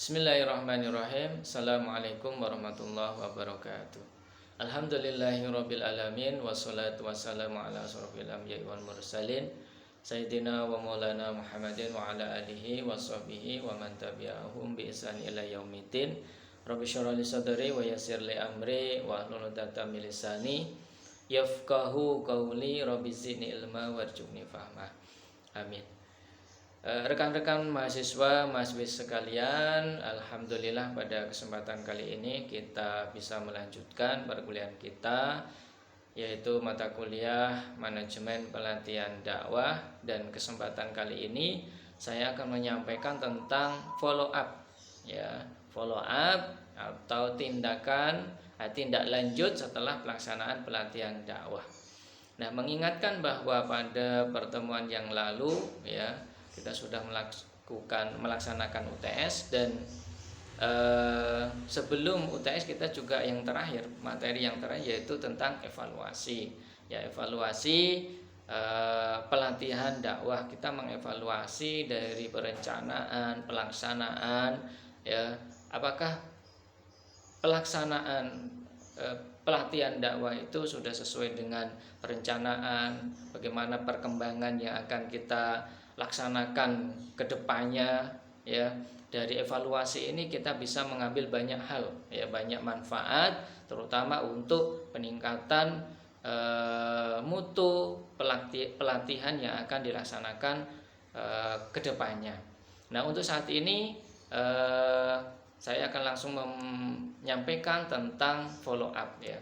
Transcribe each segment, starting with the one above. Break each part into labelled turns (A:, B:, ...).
A: Bismillahirrahmanirrahim. Assalamualaikum warahmatullahi wabarakatuh. Alhamdulillahirabbil alamin wassalatu wassalamu ala asrofil anbiya'i wal mursalin Sayyidina wa maulana Muhammadin wa ala alihi wa sahbihi wa man tabi'ahum bi ihsan ila yaumiddin. Rabbi shrah li sadri wa yassir li amri wa hlul 'uqdatam min lisani yafqahu qawli. Rabbi zidni ilma warzuqni fahma. Amin. Rekan-rekan mahasiswa sekalian, alhamdulillah pada kesempatan kali ini kita bisa melanjutkan perkuliahan kita, yaitu mata kuliah manajemen pelatihan dakwah. Dan kesempatan kali ini saya akan menyampaikan tentang follow up, ya, follow up atau tindak lanjut setelah pelaksanaan pelatihan dakwah. Nah, mengingatkan bahwa pada pertemuan yang lalu, ya, kita sudah melaksanakan UTS, dan sebelum UTS kita juga materi yang terakhir yaitu tentang evaluasi. Ya, evaluasi pelatihan dakwah. Kita mengevaluasi dari perencanaan, pelaksanaan, ya, apakah pelaksanaan pelatihan dakwah itu sudah sesuai dengan perencanaan, bagaimana perkembangan yang akan kita laksanakan ke depannya, ya. Dari evaluasi ini kita bisa mengambil banyak hal, ya, banyak manfaat, terutama untuk peningkatan mutu pelatihan yang akan dilaksanakan ke depannya. Nah, untuk saat ini saya akan langsung menyampaikan tentang follow up, ya.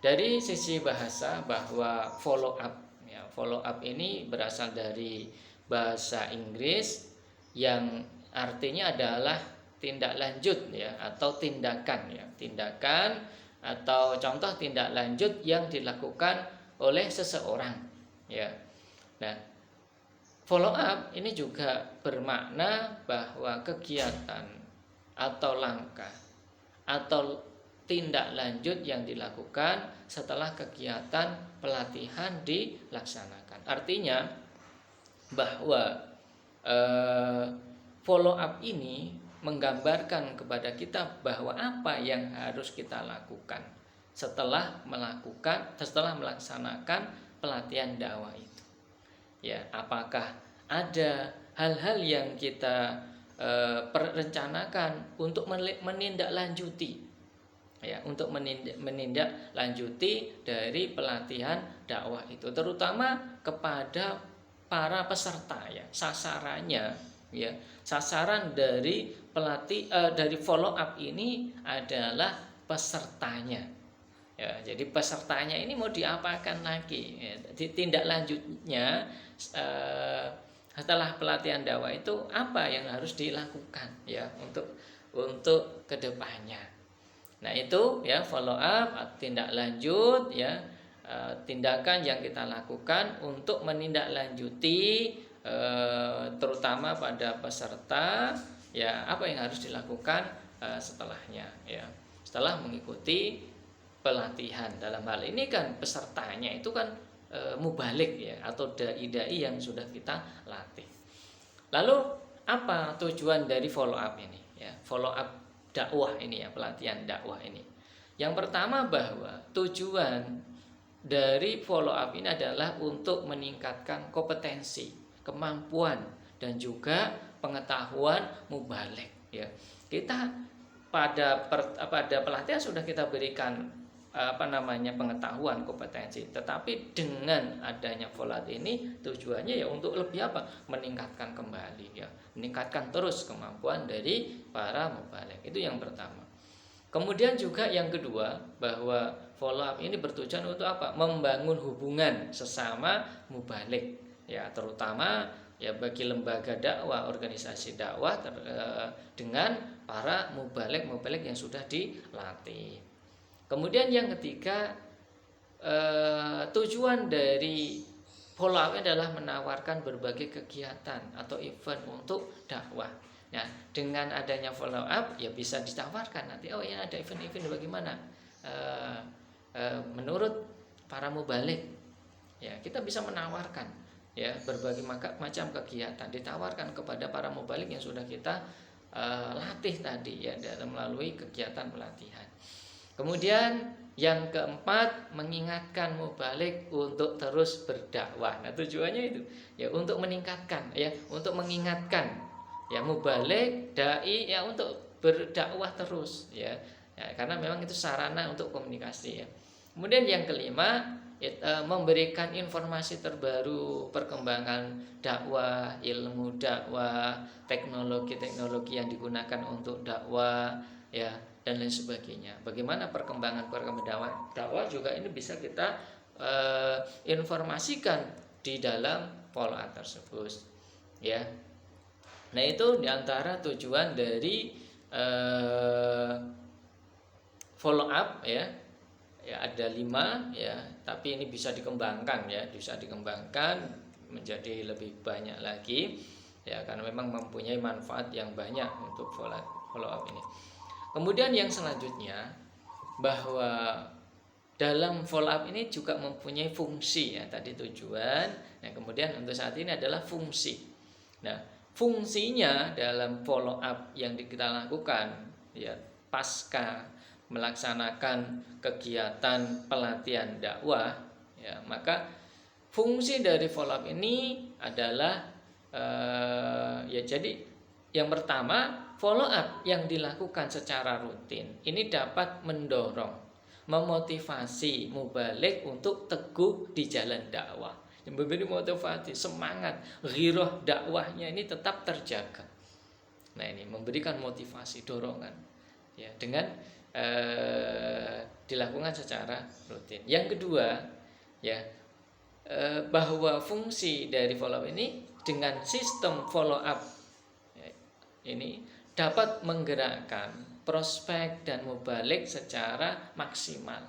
A: Dari sisi bahasa, bahwa follow up, ya, follow up ini berasal dari bahasa Inggris yang artinya adalah tindak lanjut, ya, atau tindakan, ya, tindakan atau contoh tindak lanjut yang dilakukan oleh seseorang, ya. Nah, follow up ini juga bermakna bahwa kegiatan atau langkah atau tindak lanjut yang dilakukan setelah kegiatan pelatihan dilaksanakan. Artinya bahwa follow up ini menggambarkan kepada kita bahwa apa yang harus kita lakukan setelah melaksanakan pelatihan dakwah itu. Ya, apakah ada hal-hal yang kita perencanakan untuk menindaklanjuti, ya, untuk menindaklanjuti dari pelatihan dakwah itu, terutama kepada para peserta, ya, sasarannya, ya, sasaran dari dari follow up ini adalah pesertanya, ya. Jadi pesertanya ini mau diapakan lagi, ya, tindak lanjutnya setelah pelatihan dakwah itu apa yang harus dilakukan, ya, untuk kedepannya. Nah, itu, ya, follow up, tindak lanjut, ya, tindakan yang kita lakukan untuk menindaklanjuti terutama pada peserta, ya, apa yang harus dilakukan setelahnya, ya, setelah mengikuti pelatihan. Dalam hal ini kan pesertanya itu kan mubalik, ya, atau dai-dai yang sudah kita latih. Lalu apa tujuan dari follow up ini, ya, follow up dakwah ini, ya, pelatihan dakwah ini? Yang pertama, bahwa tujuan dari follow up ini adalah untuk meningkatkan kompetensi, kemampuan, dan juga pengetahuan mubalik, ya. Kita pada pelatihan sudah kita berikan pengetahuan, kompetensi, tetapi dengan adanya follow up ini tujuannya, ya, untuk lebih apa? Meningkatkan kembali, ya, meningkatkan terus kemampuan dari para mubalik. Itu yang pertama. Kemudian juga yang kedua, bahwa follow up ini bertujuan untuk apa? Membangun hubungan sesama mubalik, ya, terutama, ya, bagi lembaga dakwah, organisasi dakwah dengan para mubalik yang sudah dilatih. Kemudian yang ketiga, tujuan dari follow up adalah menawarkan berbagai kegiatan atau event untuk dakwah. Nah, dengan adanya follow up, ya, bisa ditawarkan nanti, oh, ya, ada event-event bagaimana menurut para mubalik, ya, kita bisa menawarkan, ya, berbagai macam kegiatan ditawarkan kepada para mubalik yang sudah kita latih tadi ya, dalam melalui kegiatan pelatihan. Kemudian yang keempat, mengingatkan mubalik untuk terus berdakwah. Nah, tujuannya itu ya untuk meningkatkan ya, untuk mengingatkan ya mubalik dai ya untuk berdakwah terus ya. Ya, karena memang itu sarana untuk komunikasi ya. Kemudian yang kelima, memberikan informasi terbaru, perkembangan dakwah, ilmu dakwah, teknologi-teknologi yang digunakan untuk dakwah ya, dan lain sebagainya. Bagaimana perkembangan dakwah juga ini bisa kita informasikan di dalam follow up tersebut ya. Nah, itu diantara tujuan dari follow up ya. Ya, ada 5 ya, tapi ini bisa dikembangkan ya, bisa dikembangkan menjadi lebih banyak lagi ya, karena memang mempunyai manfaat yang banyak untuk follow up ini. Kemudian yang selanjutnya, bahwa dalam follow up ini juga mempunyai fungsi ya, tadi tujuan. Nah, kemudian untuk saat ini adalah fungsi. Nah, fungsinya dalam follow up yang kita lakukan ya pasca melaksanakan kegiatan pelatihan dakwah ya, maka fungsi dari follow up ini adalah ya, jadi yang pertama, follow up yang dilakukan secara rutin ini dapat mendorong, memotivasi mubalik untuk teguh di jalan dakwah, memberi motivasi, semangat, ghirah dakwahnya ini tetap terjaga. Nah, ini memberikan motivasi, dorongan ya, dengan dilakukan secara rutin. Yang kedua ya, bahwa fungsi dari follow up ini dengan sistem follow up ya, ini dapat menggerakkan prospek dan mubalik secara maksimal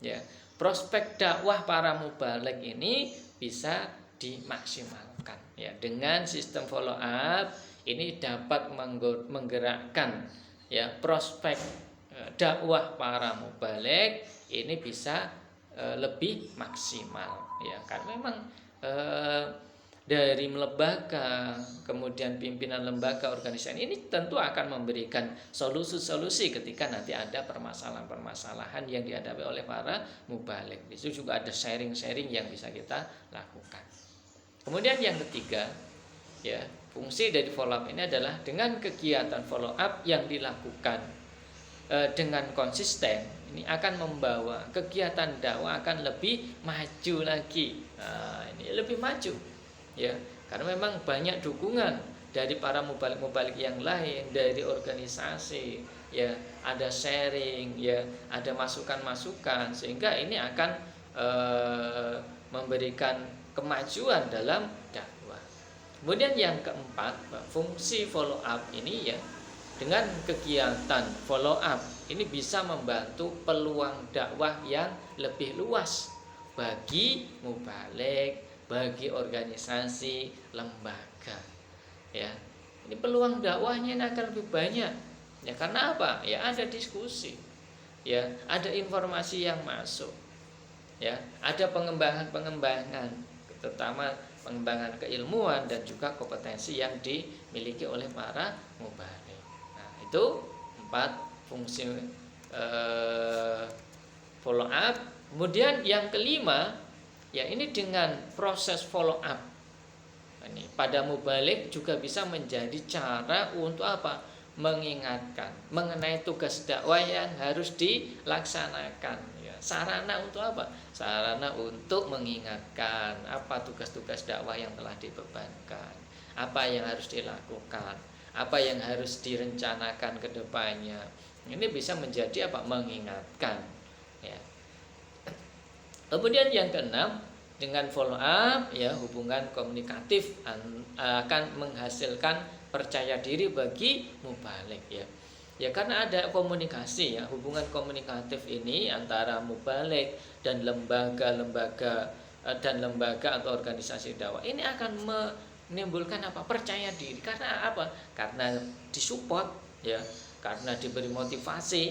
A: ya. Prospek dakwah para mubalik ini bisa dimaksimalkan ya, dengan sistem follow up ini dapat menggerakkan ya prospek dakwah para mubalik ini bisa lebih maksimal ya, karena memang dari lembaga, kemudian pimpinan lembaga organisasi ini tentu akan memberikan solusi-solusi ketika nanti ada permasalahan-permasalahan yang dihadapi oleh para mubalik. Di situ juga ada sharing-sharing yang bisa kita lakukan. Kemudian yang ketiga ya, fungsi dari follow up ini adalah dengan kegiatan follow up yang dilakukan dengan konsisten, ini akan membawa kegiatan dakwah akan lebih maju lagi. Nah, ini lebih maju ya, karena memang banyak dukungan dari para mubalik-mubalik yang lain, dari organisasi ya, ada sharing ya, ada masukan-masukan, sehingga ini akan memberikan kemajuan dalam dakwah. Kemudian yang keempat, fungsi follow up ini ya, dengan kegiatan follow up ini bisa membantu peluang dakwah yang lebih luas bagi mubalik, bagi organisasi, lembaga ya. Ini peluang dakwahnya akan lebih banyak ya, karena apa? Ya, ada diskusi ya, ada informasi yang masuk ya, ada pengembangan, terutama pengembangan keilmuan dan juga kompetensi yang dimiliki oleh para mubalik. Itu 4 fungsi follow up. Kemudian yang kelima ya, ini dengan proses follow up ini pada mubalik juga bisa menjadi cara untuk apa? Mengingatkan mengenai tugas dakwah yang harus dilaksanakan ya. Sarana untuk apa? Sarana untuk mengingatkan apa tugas-tugas dakwah yang telah dibebankan, apa yang harus dilakukan, apa yang harus direncanakan ke depannya. Ini bisa menjadi apa? Mengingatkan ya. Kemudian yang keenam, dengan follow up ya, hubungan komunikatif akan menghasilkan percaya diri bagi mubalik ya. Ya, karena ada komunikasi ya, hubungan komunikatif ini antara mubalik dan lembaga-lembaga dan lembaga atau organisasi dakwah ini akan menimbulkan apa? Percaya diri. Karena apa? Karena disupport ya, karena diberi motivasi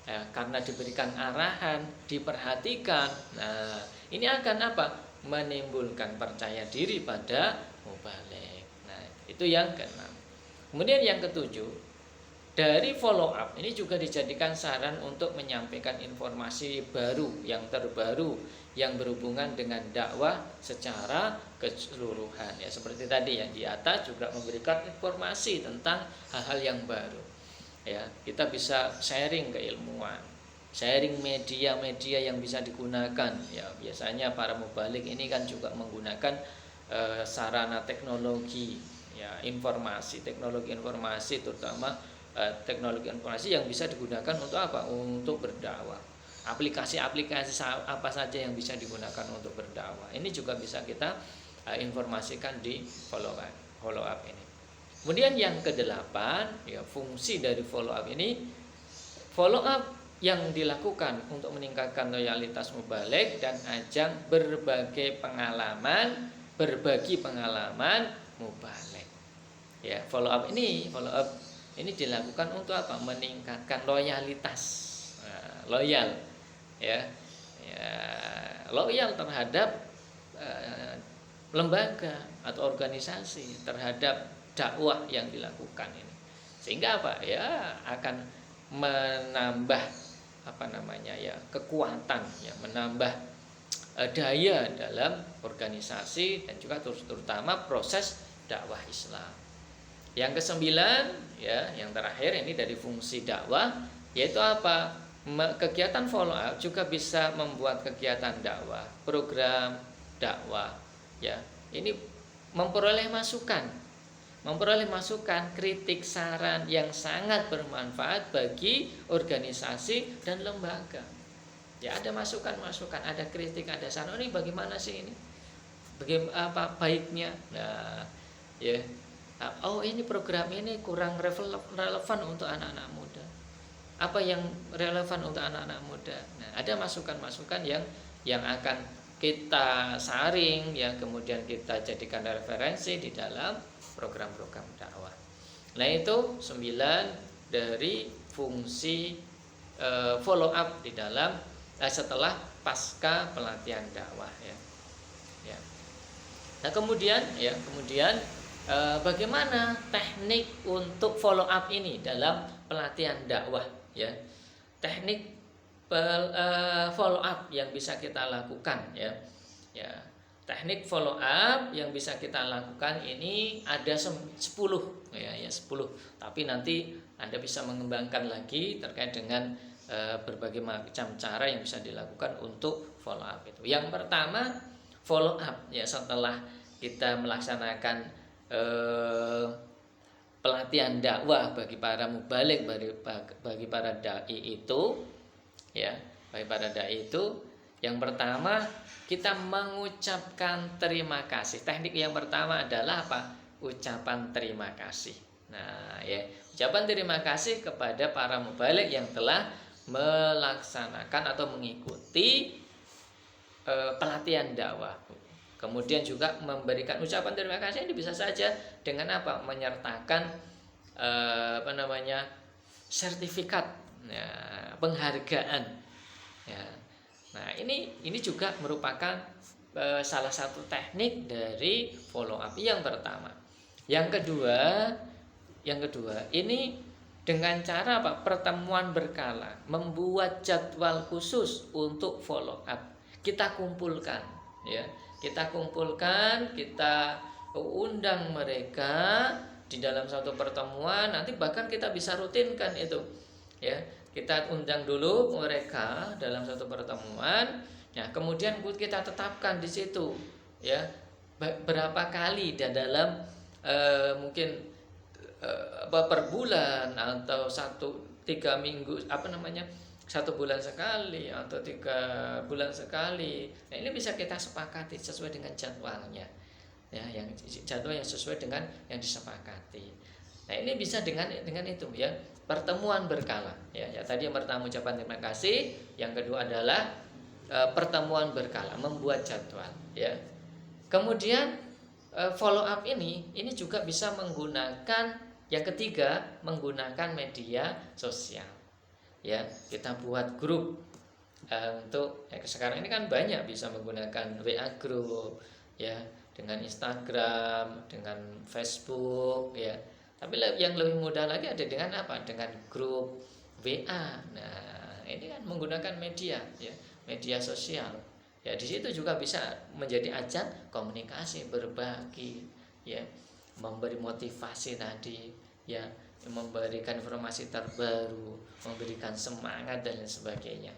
A: ya, karena diberikan arahan, diperhatikan. Nah, ini akan apa? Menimbulkan percaya diri pada mubalik. Nah, itu yang keenam. Kemudian yang ketujuh, dari follow up ini juga dijadikan saran untuk menyampaikan informasi baru yang terbaru yang berhubungan dengan dakwah secara keseluruhan. Ya, seperti tadi yang di atas juga memberikan informasi tentang hal-hal yang baru. Ya, kita bisa sharing keilmuan, sharing media-media yang bisa digunakan. Ya, biasanya para mubalik ini kan juga menggunakan sarana teknologi, ya, teknologi informasi, terutama teknologi informasi yang bisa digunakan untuk apa? Untuk berdakwah. Aplikasi-aplikasi apa saja yang bisa digunakan untuk berdakwah. Ini juga bisa kita informasikan di follow up ini. Kemudian yang kedelapan, ya, fungsi dari follow up ini, follow up yang dilakukan untuk meningkatkan loyalitas mubalik dan ajang berbagi pengalaman mubalik. Ya, follow up ini dilakukan untuk apa? Meningkatkan loyalitas, loyal, ya, loyal terhadap lembaga atau organisasi, terhadap dakwah yang dilakukan ini. Sehingga apa? Ya, akan menambah kekuatan, ya, menambah daya dalam organisasi dan juga terutama proses dakwah Islam. Yang kesembilan, ya, yang terakhir ini dari fungsi dakwah, yaitu apa? Kegiatan follow up juga bisa membuat kegiatan dakwah, program dakwah, ya, ini memperoleh masukan, kritik, saran yang sangat bermanfaat bagi organisasi dan lembaga. Ya, ada masukan, ada kritik, ada saran. Ini bagaimana sih ini? Bagaimana apa baiknya? Nah, ya. Oh, ini program ini kurang relevan untuk anak-anak muda. Apa yang relevan untuk anak-anak muda? Nah, ada masukan-masukan yang akan kita saring, yang kemudian kita jadikan referensi di dalam program-program dakwah. Nah, itu 9 dari fungsi follow up di dalam setelah pasca pelatihan dakwah, ya. Ya. Nah, kemudian bagaimana teknik untuk follow up ini dalam pelatihan dakwah, ya. Teknik follow up yang bisa kita lakukan, ya. Ya. Teknik follow up yang bisa kita lakukan ini ada 10, ya, 10. Tapi nanti Anda bisa mengembangkan lagi terkait dengan berbagai macam cara yang bisa dilakukan untuk follow up itu. Yang pertama, follow up, ya, setelah kita melaksanakan pelatihan dakwah bagi para mubalik, bagi para dai itu, ya, bagi para dai itu, yang pertama kita mengucapkan terima kasih. Teknik yang pertama adalah apa? Ucapan terima kasih. Nah, ya, ucapan terima kasih kepada para mubalik yang telah melaksanakan atau mengikuti pelatihan dakwah. Kemudian juga memberikan ucapan terima kasih ini bisa saja dengan apa? Menyertakan sertifikat, ya, penghargaan, ya. Nah, ini juga merupakan salah satu teknik dari follow up yang pertama. Yang kedua ini dengan cara apa? Pertemuan berkala, membuat jadwal khusus untuk follow up. Kita kumpulkan, ya. Kita undang mereka di dalam satu pertemuan. Nanti bahkan kita bisa rutinkan itu, ya. Kita undang dulu mereka dalam satu pertemuan. Ya, kemudian kita tetapkan di situ, ya, berapa kali dan dalam mungkin per bulan atau 3 minggu, 1 bulan sekali atau 3 bulan sekali. Nah, ini bisa kita sepakati sesuai dengan jadwalnya, ya, yang jadwal yang sesuai dengan yang disepakati. Nah, ini bisa dengan itu, ya, pertemuan berkala, ya. Tadi yang pertama ucapan terima kasih, yang kedua adalah pertemuan berkala, membuat jadwal, ya. Kemudian follow up ini juga bisa menggunakan, yang ketiga, menggunakan media sosial, ya. Kita buat grup untuk sekarang ini kan banyak bisa menggunakan WA group, ya, dengan Instagram, dengan Facebook, ya. Tapi yang lebih mudah lagi ada dengan apa? Dengan grup WA. Nah, ini kan menggunakan media, ya, media sosial. Ya, di situ juga bisa menjadi ajang komunikasi, berbagi, ya, memberi motivasi tadi, ya, memberikan informasi terbaru, memberikan semangat dan lain sebagainya.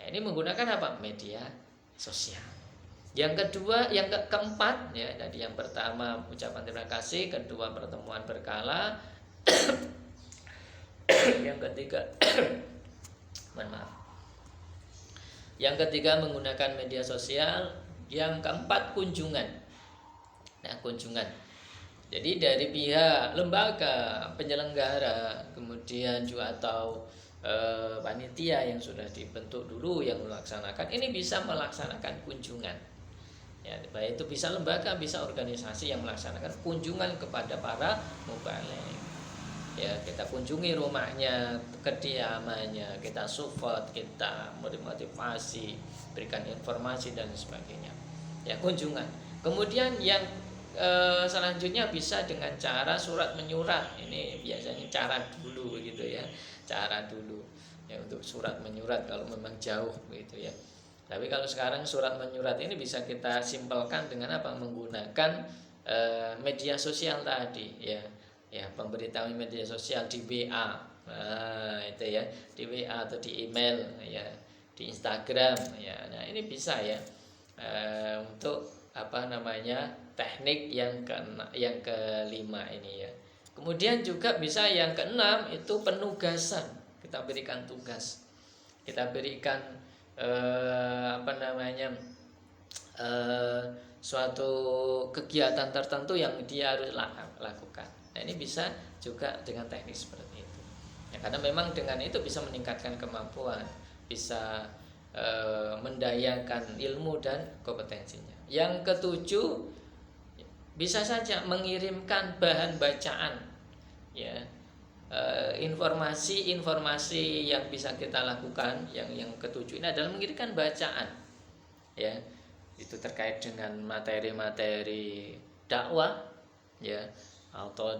A: Nah, ini menggunakan apa? Media sosial. Yang kedua, keempat, ya, tadi yang pertama ucapan terima kasih, kedua pertemuan berkala, yang ketiga, mohon maaf, yang ketiga menggunakan media sosial, yang keempat kunjungan. Nah, kunjungan. Jadi dari pihak lembaga penyelenggara, kemudian juga atau panitia yang sudah dibentuk dulu yang melaksanakan, ini bisa melaksanakan kunjungan. Ya, baik itu bisa lembaga, bisa organisasi yang melaksanakan kunjungan kepada para mubaligh. Ya, kita kunjungi rumahnya, kediamannya, kita support, kita motivasi, berikan informasi dan sebagainya. Ya, kunjungan. Kemudian yang selanjutnya bisa dengan cara surat menyurat. Ini biasanya cara dulu gitu ya, cara dulu ya, untuk surat menyurat kalau memang jauh gitu ya. Tapi kalau sekarang surat menyurat ini bisa kita simpelkan dengan apa? Menggunakan media sosial tadi, ya, ya, pemberitahuan media sosial di WA, nah, itu ya, di WA atau di email, ya, di Instagram, ya. Nah, ini bisa ya, untuk apa namanya, teknik yang kelima ini ya. Kemudian juga bisa yang keenam itu penugasan, kita berikan tugas, kita berikan apa namanya, suatu kegiatan tertentu yang dia harus lakukan. Nah, ini bisa juga dengan teknik seperti itu. Ya, karena memang dengan itu bisa meningkatkan kemampuan, bisa mendayakan ilmu dan kompetensinya. Yang ketujuh, bisa saja mengirimkan bahan bacaan, ya, informasi-informasi yang bisa kita lakukan. Yang ketujuh ini adalah mengirimkan bacaan, ya, itu terkait dengan materi-materi dakwah, ya, atau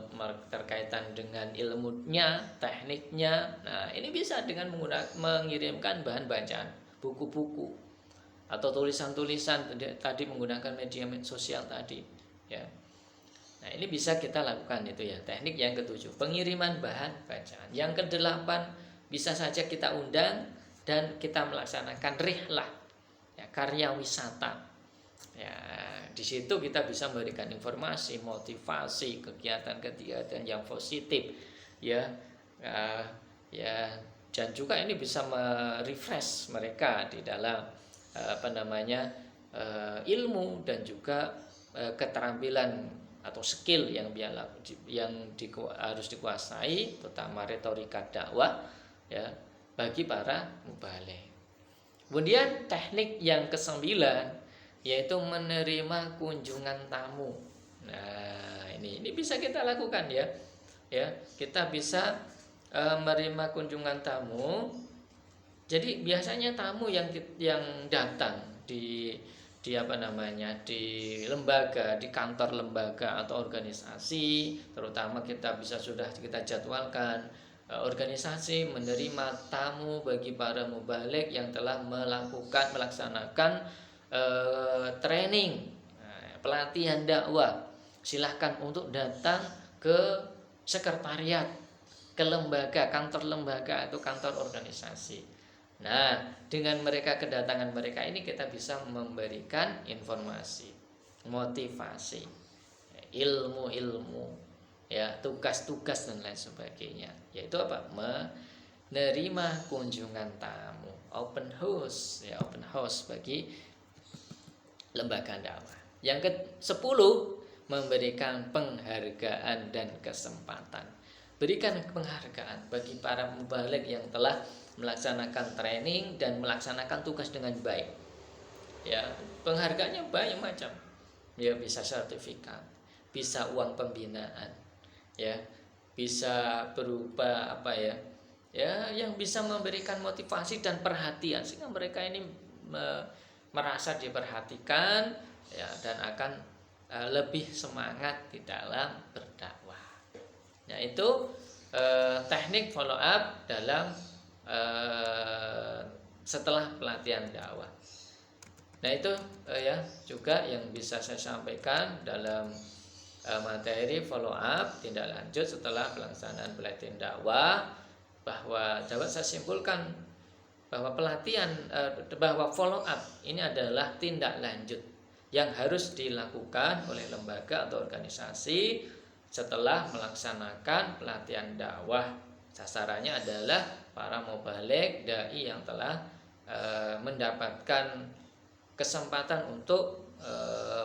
A: terkaitan dengan ilmunya, tekniknya. Nah, ini bisa dengan mengirimkan bahan bacaan, buku-buku atau tulisan-tulisan tadi menggunakan media sosial tadi, ya. Nah, ini bisa kita lakukan itu ya, teknik yang ketujuh, pengiriman bahan bacaan. Yang kedelapan, bisa saja kita undang dan kita melaksanakan rihlah, ya, karya wisata. Ya, di situ kita bisa memberikan informasi, motivasi, kegiatan-kegiatan yang positif, ya, ya, dan juga ini bisa merefresh mereka di dalam apa namanya, ilmu dan juga keterampilan atau skill yang harus dikuasai, terutama retorika dakwah, ya, bagi para mubaligh. Kemudian teknik yang kesembilan yaitu menerima kunjungan tamu. Nah, ini bisa kita lakukan ya. Ya, kita bisa menerima kunjungan tamu. Jadi biasanya tamu yang datang di apa namanya, di lembaga, di kantor lembaga atau organisasi, terutama sudah kita jadwalkan, organisasi menerima tamu bagi para mubaligh yang telah melaksanakan training, pelatihan dakwah. Silahkan untuk datang ke sekretariat, ke lembaga, kantor lembaga atau kantor organisasi. Nah, dengan kedatangan mereka ini kita bisa memberikan informasi, motivasi, ilmu-ilmu, ya, tugas-tugas dan lain sebagainya. Yaitu apa? Menerima kunjungan tamu, open house, ya, open house bagi lembaga dakwah. Yang ke-10, memberikan penghargaan dan kesempatan. Berikan penghargaan bagi para mubaligh yang telah melaksanakan training dan melaksanakan tugas dengan baik. Ya, penghargaannya banyak macam. Ya, bisa sertifikat, bisa uang pembinaan, ya, bisa berupa apa ya? Ya, yang bisa memberikan motivasi dan perhatian sehingga mereka ini merasa diperhatikan, ya, dan akan lebih semangat di dalam berdakwah. Nah, itu teknik follow up dalam setelah pelatihan dakwah. Nah, itu ya juga yang bisa saya sampaikan dalam materi follow up tindak lanjut setelah pelaksanaan pelatihan dakwah, bahwa dapat saya simpulkan bahwa pelatihan bahwa follow up ini adalah tindak lanjut yang harus dilakukan oleh lembaga atau organisasi setelah melaksanakan pelatihan dakwah. Sasarannya adalah para mubaligh dai yang telah mendapatkan kesempatan untuk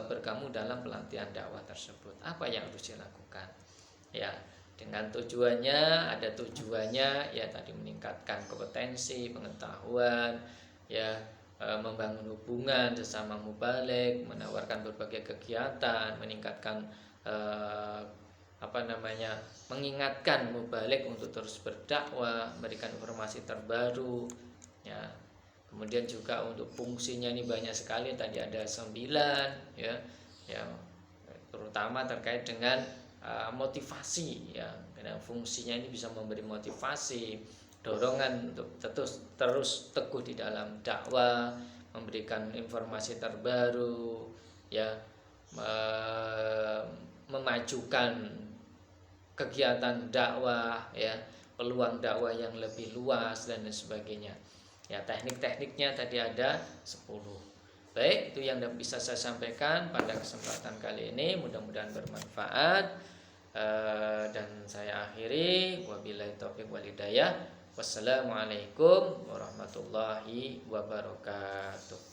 A: bergabung dalam pelatihan dakwah tersebut. Apa yang harus dilakukan? Ya, dengan tujuannya, ada tujuannya ya tadi meningkatkan kompetensi, pengetahuan, ya membangun hubungan sesama mubaligh, menawarkan berbagai kegiatan, meningkatkan mengingatkan mubaligh untuk terus berdakwah, memberikan informasi terbaru, ya. Kemudian juga untuk fungsinya ini banyak sekali, tadi ada 9 ya, terutama terkait dengan motivasi ya, karena fungsinya ini bisa memberi motivasi, dorongan untuk terus teguh di dalam dakwah, memberikan informasi terbaru ya, memajukan kegiatan dakwah ya, peluang dakwah yang lebih luas dan lain sebagainya. Ya, teknik-tekniknya tadi ada 10. Baik, itu yang bisa saya sampaikan pada kesempatan kali ini. Mudah-mudahan bermanfaat. Dan saya akhiri, wabillahi taufiq wal hidayah. Wassalamualaikum warahmatullahi wabarakatuh.